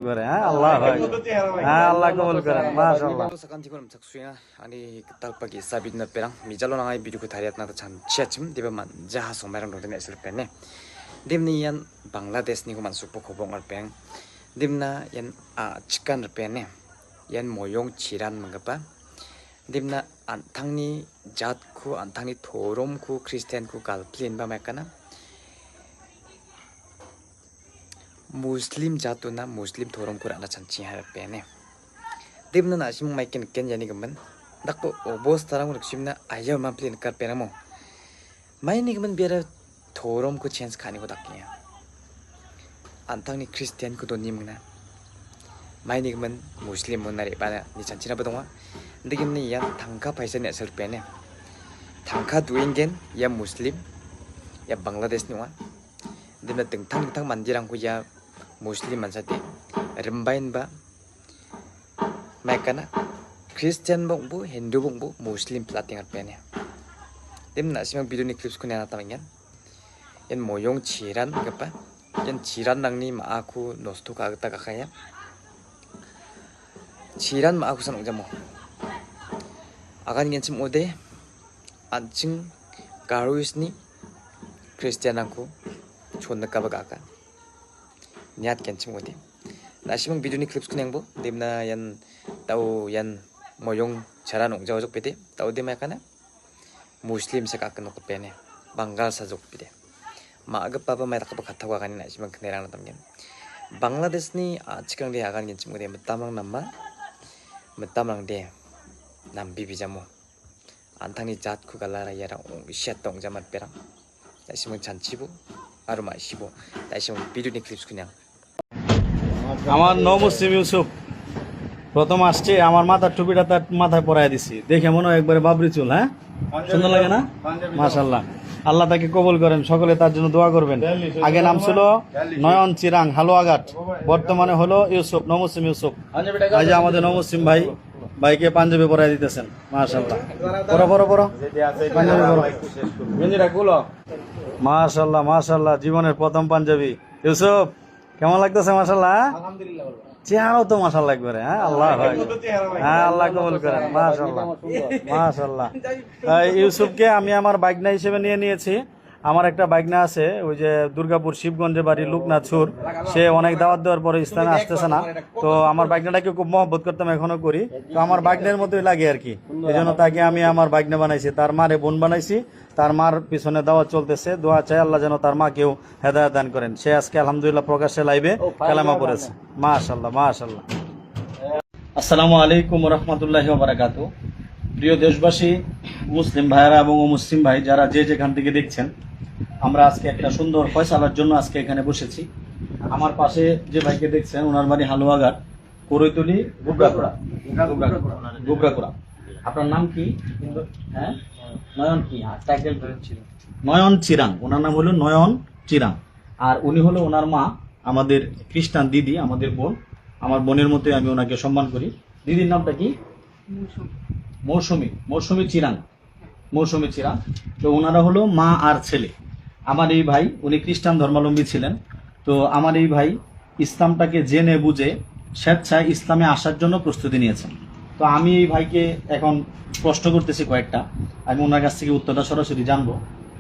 Allah kabul keren, masyaallah. Sekarang juga macam suya, ani kita pagi sabit na perang, mijalo nangai bidu kutariat na tercan ciacim, dia berman jahat somerang roda nesel penne. Dimni yan Bangladesh ni kuman supo kobong arpeng, dimna yan chikan arpenne, yan moyong ciran mengapa, dimna antang ni jatku, antang ni toromku, Kristianku kalplin ba mekana. Muslim jatuna Muslim thorom kurana chanchi har pene debna na sim mai ken yani gaman dakko obos tarang ruksimna aya ma plin kar pena mo mai ni gaman bera thorom ko change khani ko dakya antang ni Christian ko doni mna mai ni gaman Muslim mon nare bana ni chanchi na badonga digim ni yan thangka paisa ne sel pene thangka duingen ya Muslim ya Bangladesh ni wa debna tengtang mandirang ko ya Muslim mansate rembain ba mekana Christian bongbu Hindu bongbu Muslim plating arpene dem na simang video ni clips ko na tamangan yan moyong ciran gapa yan ciran nangni ma aku nosto ka ta kaya ciran ma aku sanong jamo akan yan sim ode anjing garuisni Christian aku chonna ka baga niat kencing mudi. Nasimang video ni clips kunyang bo, dim na yan tau yan moyong cara nong jauh jok pede, tau dim kana Muslim sa kakan nok pene, Bangal sa jok pede. Maagap pa may takap katawa kanin nasimang kanerang natam yan. Bangladesh ni cikang dia akan kencing mudi, metamang dia nambi bijamo. Antang ni jat ku galara yara siat tong jamat perang. Nasimang chanchibo, aruma shibo. Nasimang video ni clips kunyang. আমার নও মুসলিম ইউসুফ প্রথম আসছে আমার মাথার টুপিটা তার মাথায় পরাই দিছি দেখে মনে হয় একবারে বাবরি চুল হ্যাঁ সুন্দর লাগে না মাশাআল্লাহ আল্লাহ তাকে কবুল করেন সকলে তার জন্য দোয়া করবেন আগে নাম ছিল নয়ন চিরাং হালুয়াঘাট বর্তমানে হলো ইউসুফ নও মুসলিম ইউসুফ এই যে আমাদের নও মুসলিম ভাইকে পাঞ্জাবি পরাই দিতেছেন মাশাআল্লাহ পরো পাঞ্জাবি পরো গেঞ্জিটা খুলো মাশাআল্লাহ মাশাআল্লাহ জীবনের প্রথম পাঞ্জাবি ইউসুফ কেমন লাগতেছে মাশাআল্লাহ আলহামদুলিল্লাহ চেহারাও তো মাশাআল্লাহ একবারে হ্যাঁ আল্লাহ কবুল করেন মাশাআল্লাহ ইউসুফকে আমি আমার বাইকনা হিসেবে নিয়েছি আমার একটা বাইকনা আছে ওই যে দুর্গাপুর শিবগঞ্জে বাড়ি লোকনাথ সুর সে অনেক দাওয়াত দেওয়ার পরে ইসলামে আসতেছে না তো আমার বাইকনাটাকে খুব মহব্বত করতাম এখনো করি তো আমার বাইকনের মতোই লাগে আর কি এই জন্য তাকে আমি আমার বাইকনা বানাইছি তার মারে বোন বানাইছি তার মার পিছনে দাওয়াত চলতেছে দোয়া চাই আল্লাহ যেন তার মাকেও হেদায়েত দান করেন সে আজকে আলহামদুলিল্লাহ প্রকাশ্যে লাইভে কালেমা পড়েছে মাশাআল্লাহ আসসালামু আলাইকুম ওয়া রাহমাতুল্লাহি ওয়া বারাকাতুহু প্রিয় দেশবাসী মুসলিম ভাইরা এবং অমুসলিম ভাই যারা যে যেখান থেকে দেখছেন আমরা আজকে একটা সুন্দর ফয়সালার জন্য আজকে এখানে বসেছি আমার পাশে যে ভাইকে দেখছেন ওনার বাড়ি হালুয়াঘাট করৈতলি গুবরাকুড়া আপনার নাম কি হ্যাঁ নয়ন কি টাইটেল নয়ন চিরাং ওনার নাম হলো নয়ন চিরাং আর উনি হলো ওনার মা আমাদের খ্রিস্টান দিদি আমাদের বোন আমার বোনের মতোই আমি ওনাকে সম্মান করি দিদির নামটা কি মৌসুমী চিরাং তো ওনারা হলো মা আর ছেলে আমার এই ভাই উনি খ্রিস্টান ধর্মাবলম্বী ছিলেন তো আমার এই ভাই ইসলামটাকে জেনে বুঝে স্বেচ্ছায় ইসলামে আসার জন্য প্রস্তুতি নিয়েছেন তো আমি এই ভাইকে এখন প্রশ্ন করতেছি কয়েকটা আমি ওনার কাছ থেকে উত্তরটা সরাসরি জানবো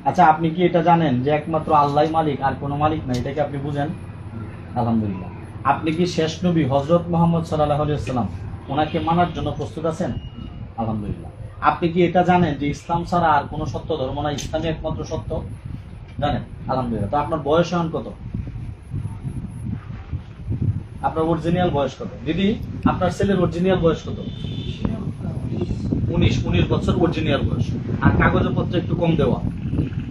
আচ্ছা আপনি কি এটা জানেন যে একমাত্র আল্লাহই মালিক আর কোনো মালিক নাই এটাকে আপনি বুঝেন আলহামদুলিল্লাহ আপনি কি শেষ নবী হযরত মুহাম্মদ সাল্লাল্লাহু আলাইহি ওয়াসাল্লাম ওনাকে মানার জন্য প্রস্তুত আছেন আলহামদুলিল্লাহ আপনি কি এটা জানেন যে ইসলাম ছাড়া আর কোনো সত্য ধর্ম নাই ইসলামই একমাত্র সত্য জানেন আলহামদুলিল্লাহ তো আপনার বয়স এখন কত আপনার অরিজিনাল বয়স কত দিদি আপনার ছেলের অরিজিনাল বয়স কত 19 বছর অরিজিনাল বয়স আর কাগজপত্র একটু কম দেওয়া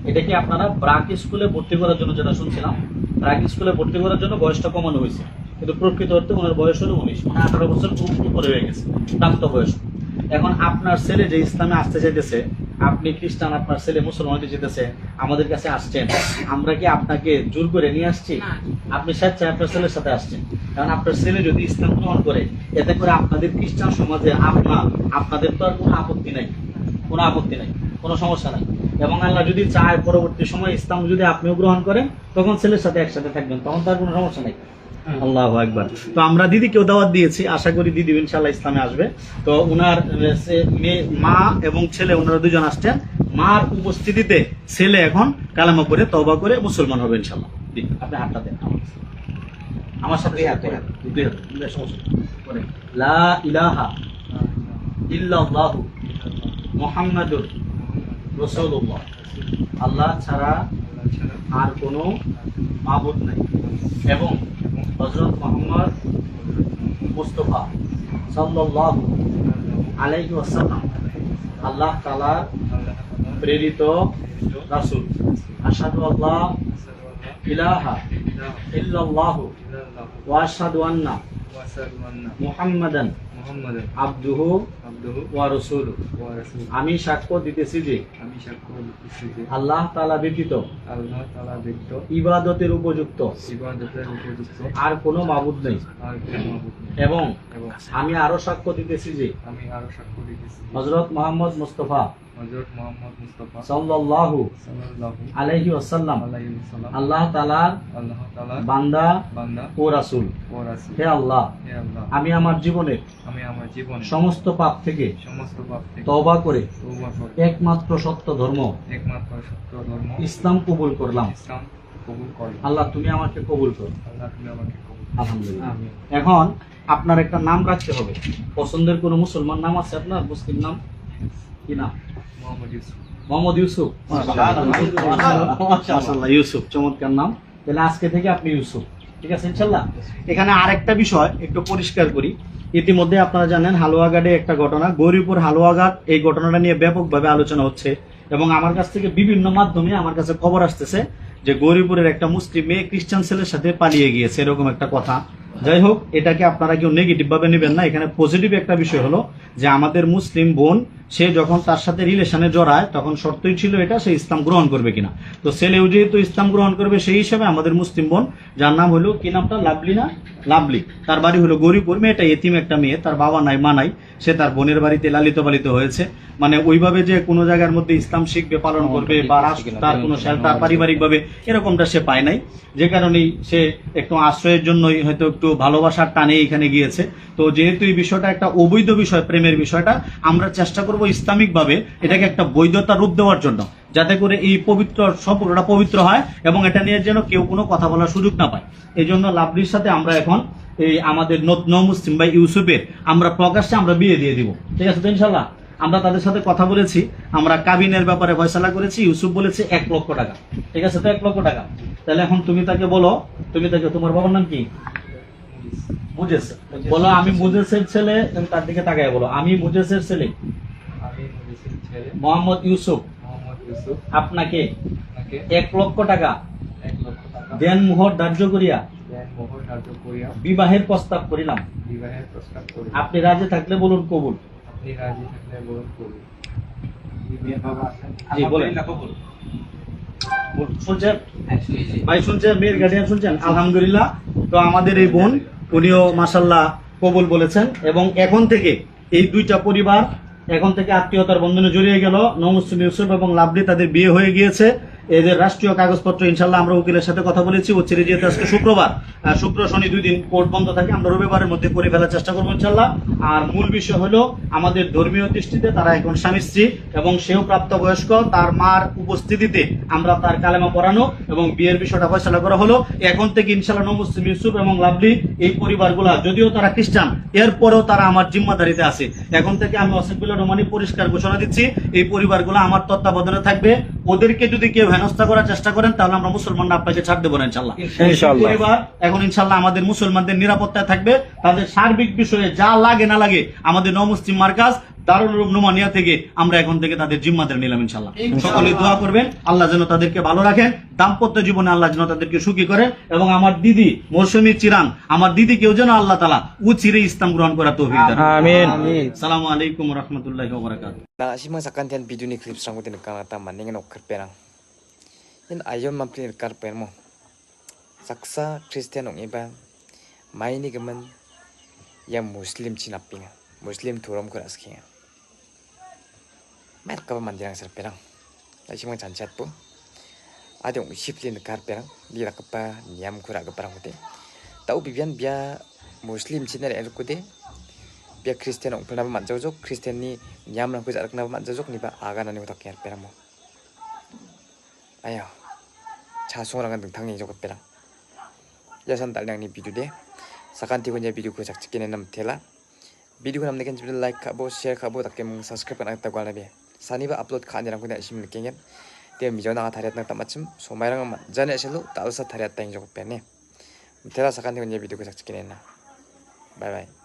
এটা কি আপনারা ব্রাক স্কুলে ভর্তি করার জন্য যেটা শুনছিলাম ব্রাক স্কুলে ভর্তি করার জন্য বয়সটা কমানো হয়েছে কিন্তু প্রকৃত অর্থে ওনার বয়স হলো 19 মানে 18 বছর উপরে হয়ে গেছে প্রাপ্ত বয়স এখন আপনার ছেলে যে ইসলামে আসতে চাইতেছে আপনি খ্রিস্টান আপনার ছেলে মুসলমান হতে চাইতেছে আমাদের কাছে আসছেন আমরা কি আপনাকে জোর করে নিয়ে আসছি আপনি স্বেচ্ছায় আপনার ছেলের সাথে আসছেন কারণ আপনার ছেলে যদি ইসলাম গ্রহণ করে এতে করে আপনাদের খ্রিস্টান সমাজে আপনাদের তো আর কোনো আপত্তি নাই কোনো সমস্যা নাই এবং আল্লাহ যদি চায় পরবর্তী সময় ইসলাম যদি আপনিও গ্রহণ করেন তখন ছেলের সাথে একসাথে থাকবেন তখন তার কোনো সমস্যা নাই আল্লাহু আকবার। তো আমরা দিদিকেও দাওয়াত দিয়েছি, আশা করি দিদি ইনশাআল্লাহ ইসলামে আসবে। তো উনার মা এবং ছেলে ওনারা দুজন আসছেন, মার উপস্থিতিতে ছেলে এখন কালেমা পড়ে তওবা করে মুসলমান হবে ইনশাআল্লাহ। দিদি আপনি হাতটা দেন আমার সাথে, দুই হাত, সমস্যা নেই। লা ইলাহা ইল্লাল্লাহু মুহাম্মাদুর রাসূলুল্লাহ, আল্লাহ ছাড়া আর কোনো মাবুদ নাই এবং হযরত মুহাম্মদ মুস্তাফা সাল্লাল্লাহু আলাইহি ওয়াসাল্লাম আল্লাহ তাআলার প্রেরিত রাসূল। আশহাদু আল্লা ইলাহা ইল্লাল্লাহু ওয়া আশহাদু আন্না মুহাম্মাদান আবদুহু ওয়া রাসূলুহু। আমি সাক্ষ্য দিতেছি যে আল্লাহ তাআলা ব্যতীত ইবাদতের উপযুক্ত আর কোনো মাবুদ নেই এবং আমি আরো সাক্ষ্য দিতেছি যে হযরত মুহাম্মদ মুস্তাফা সাল্লাল্লাহু আলাইহি ওয়াসাল্লাম আল্লাহ তাআলার বান্দা ও রাসূল। হে আল্লাহ, আমি আমার জীবনে সমস্ত পাপ থেকে তওবা করে একমাত্র সত্য ধর্ম ইসলাম কবুল করলাম। আল্লাহ তুমি আমাকে কবুল করো। আলহামদুলিল্লাহ। এখন আপনার একটা নাম রাখতে হবে। পছন্দের কোনো মুসলমান নাম আছে আপনার? মুসলিম নাম কি নাম? মোহাম্মদ ইউসুফ। মাশাআল্লাহ, ইউসুফ চমৎকার নাম। তাহলে আজকে থেকে আপনি ইউসুফ, ঠিক আছে ইনশাআল্লাহ। এখানে আরেকটা বিষয় একটু পরিষ্কার করি। ইতিমধ্যে আপনারা জানেন হালুয়াঘাটে একটা ঘটনা, গৌরীপুর হালুয়াঘাট, এই ঘটনাটা নিয়ে ব্যাপকভাবে আলোচনা হচ্ছে এবং আমার কাছ থেকে বিভিন্ন মাধ্যমে আমার কাছে খবর আসতেছে যে গৌরীপুরের একটা মুসলিম মেয়ে খ্রিস্টান ছেলের সাথে পালিয়ে গিয়েছে, এরকম একটা কথা। যাই হোক, এটাকে আপনারা কেউ নেগেটিভ ভাবে নেবেন না। এখানে পজিটিভ একটা বিষয় হলো যে আমাদের মুসলিম বোন সে যখন তার সাথে রিলেশনে জড়ায় তখন শর্তই ছিল এটা সে ইসলাম গ্রহণ করবে কিনা। তো ছেলেও যেহেতু ইসলাম গ্রহণ করবে সেই হিসাবে আমাদের মুসলিম বোন, যার নাম হলো কি নামটা, লাভলি না? লাভলি। তার বাড়ি হলো গৌরীপুর। মেয়েটা এতিম একটা মেয়ে, তার বাবা নাই মা নাই, সে তার বোনের বাড়িতে লালিত পালিত হয়েছে। মানে ওইভাবে যে কোনো জায়গার মধ্যে ইসলাম শিখবে, পালন করবে বা তার কোনো শেল্টার পারিবারিক ভাবে এরকমটা সে পায় নাই, যে কারণেই সে একটু আশ্রয়ের জন্যই হয়তো একটু ভালোবাসার টানে এখানে গিয়েছে। তো যেহেতু এই বিষয়টা একটা অবৈধ বিষয়, প্রেমের বিষয়টা, আমরা চেষ্টা করব ইসলামিক ভাবে এটাকে একটা বৈধতা রূপ দেওয়ার জন্য, যাতে করে এই পবিত্র সম্পর্কটা পবিত্র হয় এবং এটা নিয়ে যেন কেউ কোনো কথা বলার সুযোগ না পায়। এই জন্য লাভলির সাথে আমরা এখন এই আমাদের মুসলিম ভাই ইউসুফের আমরা প্রকাশ্যে আমরা বিয়ে দিয়ে দিব, ঠিক আছে তো ইনশাল্লাহ। আমরা তাদের সাথে কথা বলেছি, আমরা কাবিনের ব্যাপারে ফয়সালা করেছি। ইউসুফ বলেছে 1 লক্ষ টাকা, ঠিক আছে তো 1 লক্ষ টাকা। তাহলে এখন তুমি তাকে বলো, তোমার বাবার নাম কি? মুজেস। বলো আমি মুজেসের ছেলে, তুমি তার দিকে তাকায় বলো আমি মুজেসের ছেলে মোহাম্মদ ইউসুফ আপনাকে 1 লক্ষ টাকা দেন মোহর ধার্য করিয়া বিবাহের প্রস্তাব করিলাম। আপনি রাজি থাকলে বলুন কবুল। জি বলেন। শুনছেন ভাই, শুনছেন? মেয়ের গার্ডিয়ান শুনছেন? আলহামদুলিল্লাহ। তো আমাদের এই বোন উনিও মাশাআল্লাহ কবুল বলেছেন এবং এখন থেকে এই দুইটা পরিবার এখন থেকে আত্মীয়তার বন্ধনে জড়িয়ে গেল। নমুসলিম ইউসুফ এবং লাভলি তাদের বিয়ে হয়ে গিয়েছে। এদের রাষ্ট্রীয় কাগজপত্র ইনশাল্লাহ আমরা উকিলের সাথে কথা বলেছি। ও ছেড়ে যেহেতু আজকে শুক্রবার, শুক্র শনি 2 দিন কোর্ট বন্ধ থাকে, আমরা রবিবারের মধ্যে করে ফেলার চেষ্টা করবো ইনশাল্লাহ। আর মূল বিষয় হলো আমাদের ধর্মীয় দৃষ্টিতে তারা এখন স্বামী স্ত্রী এবং সেও প্রাপ্তবয়স্ক। তার মার উপস্থিতিতে আমরা তার কালেমা পড়ানো এবং বিয়ের বিষয়টা ফয়সালা করা হলো। এখন থেকে ইনশাল্লাহ নমুসলিম ইউসুফ এবং লাভলি এই পরিবারগুলা, যদিও তারা খ্রিস্টান, এরপরেও তারা আমার জিম্মাদারিতে আছে। এখন থেকে আমি অসিফুল্লাহ রহমানী পরিষ্কার ঘোষণা দিচ্ছি, এই পরিবারগুলো আমার তত্ত্বাবধানে থাকবে। ওদেরকে যদি কেউ হেনস্থা করার চেষ্টা করেন তাহলে আমরা মুসলমানরা আপনাকে ছাড় দেবো না ইনশাল্লাহ। পরিবার এখন ইনশাল্লাহ আমাদের মুসলমানদের নিরাপত্তায় থাকবে। তাদের সার্বিক বিষয়ে যা লাগে না লাগে আমাদের নমুসলিম মার্কাজ দারুল উলুম নোমানিয়া থেকে আমরা এখন থেকে তাদের জিম্মাদার নিলাম ইনশাল্লাহ। সকলে দোয়া করবেন আল্লাহ যেন তাদেরকে ভালো রাখেন, দাম্পত্য জীবনে আল্লাহ যেন তাদেরকে সুখী করেন এবং আমার দিদি মৌসুমী চিরান, আমার দিদিকেও যেন আল্লাহ তাআলা ও চিরে ইসলাম গ্রহণ করার তৌফিক দান। আমিন। আসসালামু আলাইকুম ওয়া রাহমাতুল্লাহি ওয়া বারাকাতুহু। Na asimang sakantian video ni clip sang utin kanata maningan ok karperang. In ayon mamplir karper mo. Saksa Christian ong iba may ni gaman yang Muslim cinapinga. Muslim turam kuras kinga. Mer ka mandirang sarperang. Asimang chanchat po. Adong siplin karperang dira ka pa niyam kura ka parang utin. tau bibian bia muslim chiner erkude bia Kristen ong pernah manjojok Kristen ni nyam nang kujarak na manjojok ni ba aga nani utak ker peramo ayo cha songangan dengtangni jokot perang yasan dalnyang ni video de sakanti gonya video ko jak cikine nam tela video nam neken jibin like kabo share kabo takke mung subscribe kan ta gwala be sani ba upload khani rang ko na sim nikenge te mijo na thariat na tamachim somairang ma jane selu talsa thariat ta jokot perne tela sakanti gonya video ko jak cikine na bye bye